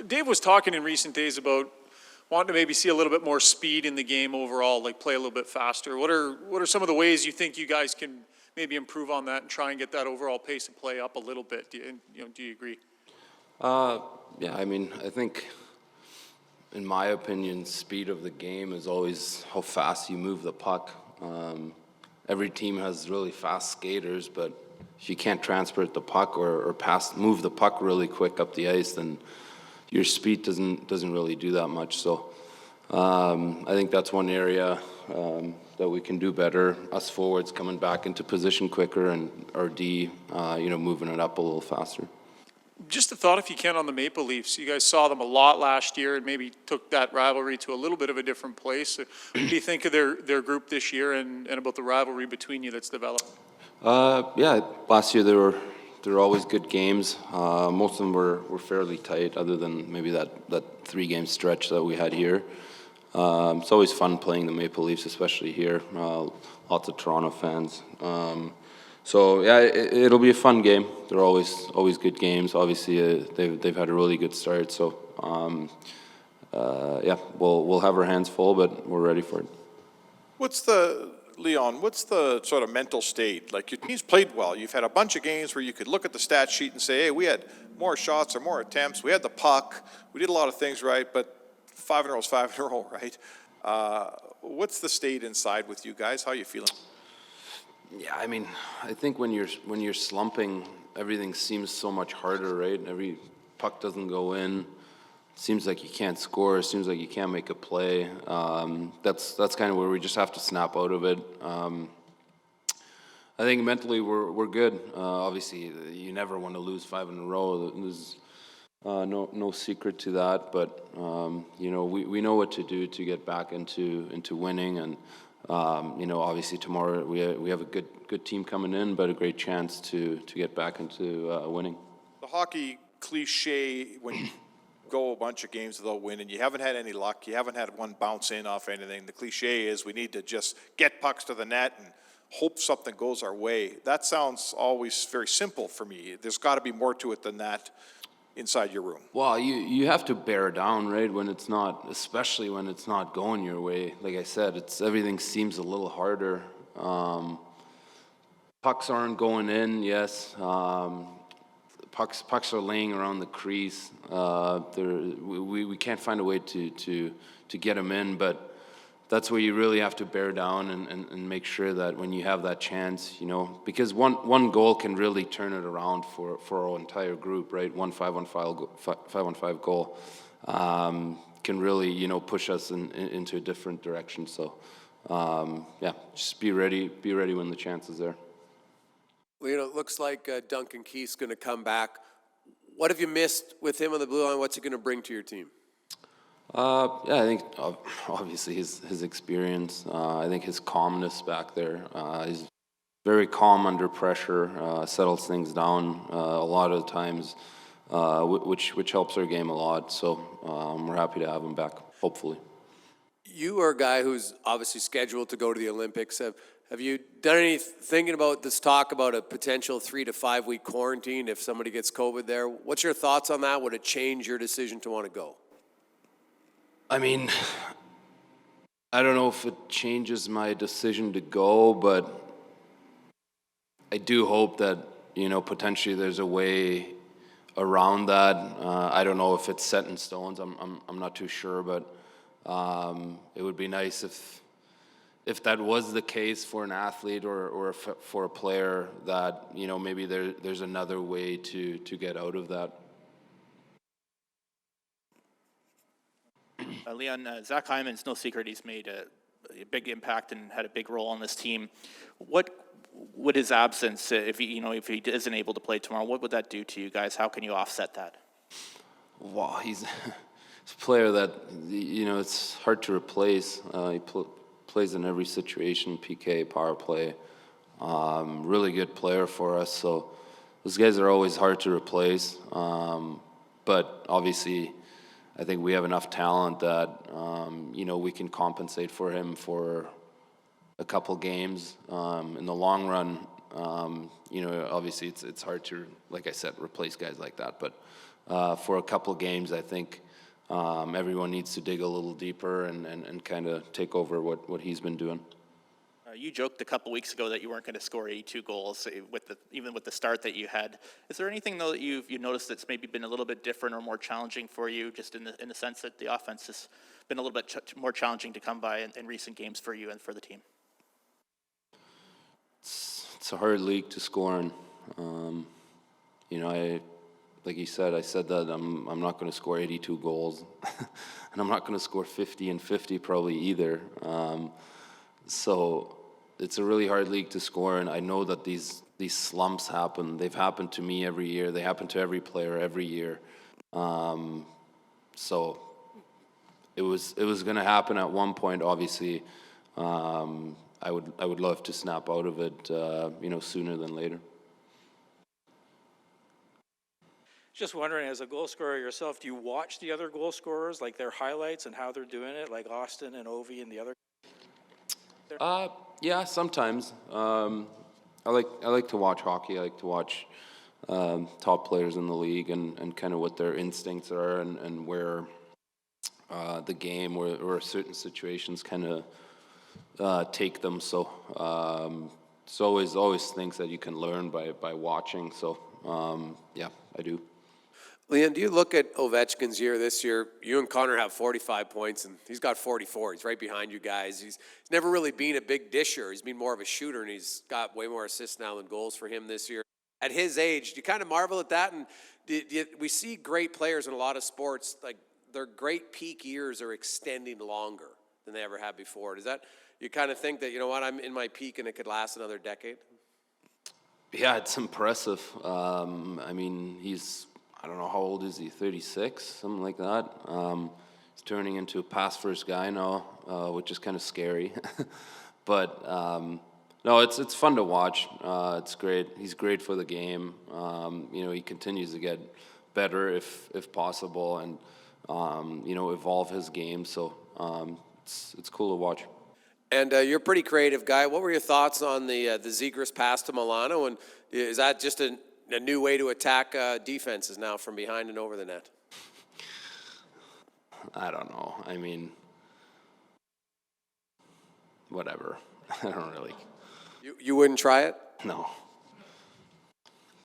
Dave was talking in recent days about wanting to maybe see a little bit more speed in the game overall, like play a little bit faster. What are some of the ways you think you guys can maybe improve on that and try and get that overall pace of play up a little bit? Do you agree? Yeah, I mean, I think, in my opinion, speed of the game is always how fast you move the puck. Every team has really fast skaters, but if you can't transport the puck or move the puck really quick up the ice, then your speed doesn't really do that much. So I think that's one area that we can do better. Us forwards coming back into position quicker, and our D, moving it up a little faster. Just a thought, if you can, on the Maple Leafs. You guys saw them a lot last year and maybe took that rivalry to a little bit of a different place. What do you think of their group this year and about the rivalry between you that's developed? Yeah, last year they were always good games. Most of them were fairly tight, other than maybe that 3-game stretch that we had here. It's always fun playing the Maple Leafs, especially here. Lots of Toronto fans. So yeah, it'll be a fun game. They're always good games. Obviously, they've had a really good start. So yeah, we'll have our hands full, but we're ready for it. What's the sort of mental state? Like, your team's played well. You've had a bunch of games where you could look at the stat sheet and say, hey, we had more shots or more attempts. We had the puck. We did a lot of things right, but 5 in a row is 5 in a row, right? What's the state inside with you guys? How are you feeling? Yeah, I mean, I think when you're slumping, everything seems so much harder, right? Every puck doesn't go in. Seems like you can't score. Seems like you can't make a play. That's kind of where we just have to snap out of it. I think mentally we're good. Obviously, you never want to lose 5 in a row. There's no secret to that. But we know what to do to get back into winning. And obviously tomorrow we have a good team coming in, but a great chance to get back into winning. The hockey cliche, when you go a bunch of games without winning, you haven't had any luck, you haven't had one bounce in off anything. The cliche is we need to just get pucks to the net and hope something goes our way. That sounds always very simple for me. There's got to be more to it than that inside your room. Well, you have to bear down, right, when it's not, especially when it's not going your way. Like I said, everything seems a little harder. Pucks aren't going in, yes. Pucks are laying around the crease. We can't find a way to get them in, but that's where you really have to bear down and make sure that when you have that chance, because one goal can really turn it around for our entire group, right? One 5-on-5 goal can really push us into a different direction. So yeah, just be ready when the chance is there. Well, it looks like Duncan Keith's going to come back. What have you missed with him on the blue line? What's he going to bring to your team? Yeah, I think obviously his experience. I think his calmness back there. He's very calm under pressure. Settles things down a lot of the times, which helps our game a lot. So we're happy to have him back. Hopefully. You are a guy who's obviously scheduled to go to the Olympics. Have you done any thinking about this talk about a potential 3 to 5 week quarantine if somebody gets COVID there? What's your thoughts on that? Would it change your decision to want to go? I mean, I don't know if it changes my decision to go, but I do hope that, potentially there's a way around that. I don't know if it's set in stones. I'm not too sure, but it would be nice if that was the case for an athlete or for a player, that maybe there's another way to get out of that. Leon, Zach Hyman, it's no secret he's made a big impact and had a big role on this team. What would his absence, if he isn't able to play tomorrow, what would that do to you guys? How can you offset that? Wow, he's a player that it's hard to replace. He plays in every situation, PK, power play. Really good player for us. So those guys are always hard to replace. But obviously, I think we have enough talent that we can compensate for him for a couple games. In the long run, obviously it's hard to, like I said, replace guys like that. But for a couple games, I think everyone needs to dig a little deeper and kind of take over what he's been doing. You joked a couple weeks ago that you weren't going to score 82 goals even with the start that you had. Is there anything though that you've noticed that's maybe been a little bit different or more challenging for you, just in the sense that the offense has been a little bit more challenging to come by in recent games for you and for the team? It's a hard league to score in. Like you said, I said that I'm not going to score 82 goals, and I'm not going to score 50 and 50 probably either. So it's a really hard league to score, and I know that these slumps happen. They've happened to me every year. They happen to every player every year. So it was going to happen at one point. Obviously, I would love to snap out of it, sooner than later. Just wondering, as a goal scorer yourself, do you watch the other goal scorers, like their highlights and how they're doing it, like Austin and Ovi and the other? Yeah, sometimes. I like to watch hockey. I like to watch top players in the league and kind of what their instincts are and where the game or certain situations kind of take them. So it's always things that you can learn by watching. So yeah, I do. Leon, do you look at Ovechkin's year this year? You and Connor have 45 points, and he's got 44. He's right behind you guys. He's never really been a big disher. He's been more of a shooter, and he's got way more assists now than goals for him this year. At his age, do you kind of marvel at that? And we see great players in a lot of sports, like their great peak years are extending longer than they ever have before. Does that, you kind of think that, you know what, I'm in my peak and it could last another decade? Yeah, it's impressive. I don't know, how old is he, 36, something like that. He's turning into a pass-first guy now, which is kind of scary. But, no, it's fun to watch. It's great. He's great for the game. He continues to get better if possible and, evolve his game. So it's cool to watch. And you're a pretty creative guy. What were your thoughts on the Zegras pass to Milano? And is that just a new way to attack defenses now from behind and over the net? I don't know. Whatever. I don't really. You wouldn't try it? No.